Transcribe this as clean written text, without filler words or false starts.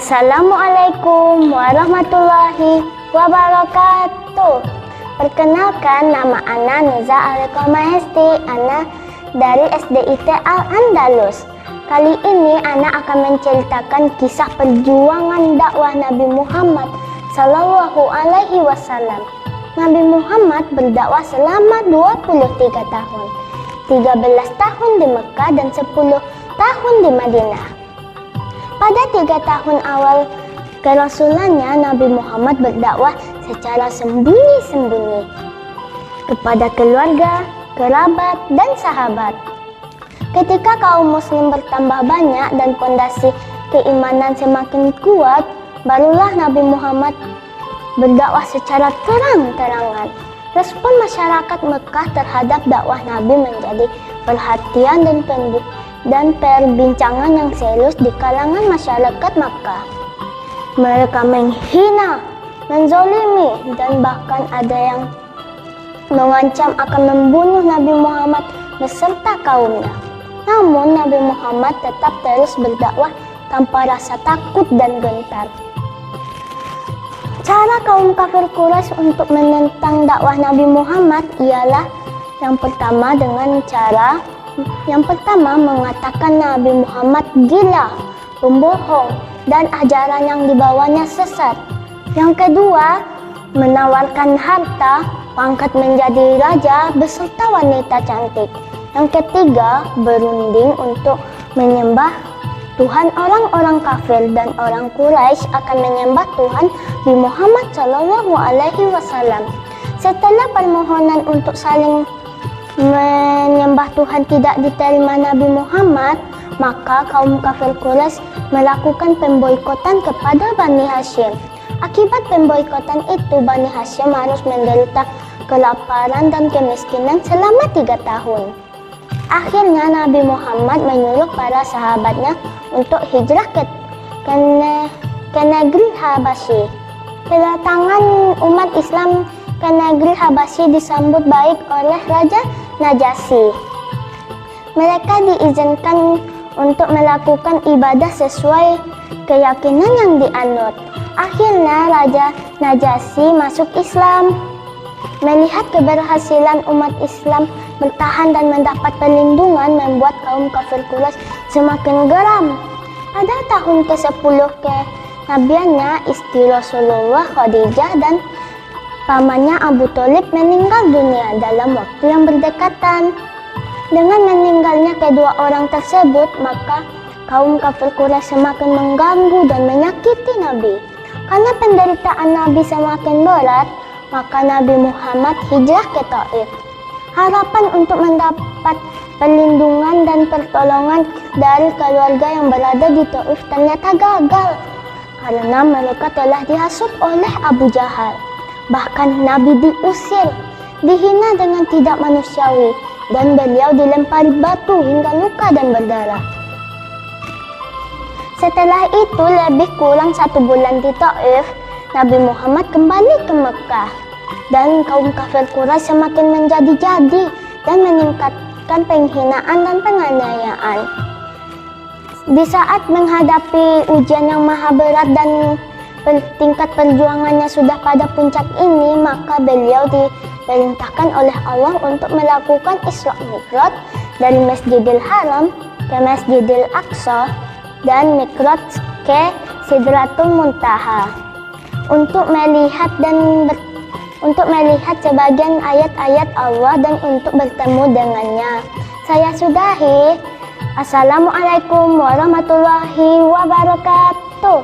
Assalamualaikum warahmatullahi wabarakatuh. Perkenalkan, nama Ana Nuza Aleka Mahesti. Ana dari SDIT Al-Andalus. Kali ini Ana akan menceritakan kisah perjuangan dakwah Nabi Muhammad Sallallahu Alaihi Wasallam. Nabi Muhammad berdakwah selama 23 tahun, 13 tahun di Mekah dan 10 tahun di Madinah. Pada 3 tahun awal kerasulannya, Nabi Muhammad berdakwah secara sembunyi-sembunyi kepada keluarga, kerabat, dan sahabat. Ketika kaum muslim bertambah banyak dan fondasi keimanan semakin kuat, barulah Nabi Muhammad berdakwah secara terang-terangan. Respon masyarakat Mekah terhadap dakwah Nabi menjadi perhatian dan perbincangan yang serius di kalangan masyarakat Makkah. Mereka menghina, menzolimi, dan bahkan ada yang mengancam akan membunuh Nabi Muhammad beserta kaumnya. Namun Nabi Muhammad tetap terus berdakwah tanpa rasa takut dan gentar. Cara kaum kafir Quraisy untuk menentang dakwah Nabi Muhammad ialah yang pertama mengatakan Nabi Muhammad gila, pembohong, dan ajaran yang dibawanya sesat. Yang kedua, menawarkan harta, pangkat menjadi raja beserta wanita cantik. Yang ketiga, berunding untuk menyembah Tuhan orang-orang kafir, dan orang Quraisy akan menyembah Tuhan Nabi Muhammad Sallallahu Alaihi Wasallam. Setelah permohonan untuk saling menyembah Tuhan tidak diterima Nabi Muhammad, maka kaum kafir Quraisy melakukan pemboikotan kepada Bani Hashim. Akibat pemboikotan itu, Bani Hashim harus menderita kelaparan dan kemiskinan selama 3 tahun. Akhirnya Nabi Muhammad menyuruh para sahabatnya untuk hijrah ke negeri Habasyi. Kedatangan umat Islam ke negeri Habasyi disambut baik oleh Raja Najasyi. Mereka diizinkan untuk melakukan ibadah sesuai keyakinan yang dianut. Akhirnya Raja Najasyi masuk Islam. Melihat keberhasilan umat Islam bertahan dan mendapat perlindungan membuat kaum kafir Quraisy semakin geram. Pada tahun ke-10 kenabiannya, istri Rasulullah Khadijah dan pamannya Abu Thalib meninggal dunia dalam waktu yang berdekatan. Dengan meninggalnya kedua orang tersebut, maka kaum kafir Quraisy semakin mengganggu dan menyakiti Nabi. Karena penderitaan Nabi semakin berat, maka Nabi Muhammad hijrah ke Taif. Harapan untuk mendapat perlindungan dan pertolongan dari keluarga yang berada di Taif ternyata gagal, karena mereka telah dihasut oleh Abu Jahal. Bahkan Nabi diusir, dihina dengan tidak manusiawi, dan beliau dilempari batu hingga luka dan berdarah. Setelah itu, lebih kurang 1 bulan di Taif, Nabi Muhammad kembali ke Mekah, dan kaum kafir Quraisy semakin menjadi-jadi dan meningkatkan penghinaan dan penganiayaan. Di saat menghadapi ujian yang maha berat dan tingkat perjuangannya sudah pada puncak ini, maka beliau diperintahkan oleh Allah untuk melakukan Isra Mi'raj dari Masjidil Haram ke Masjidil Aqsa dan Mi'raj ke Sidratul Muntaha untuk melihat sebagian ayat-ayat Allah dan untuk bertemu dengannya. Saya sudahi. Assalamualaikum warahmatullahi wabarakatuh.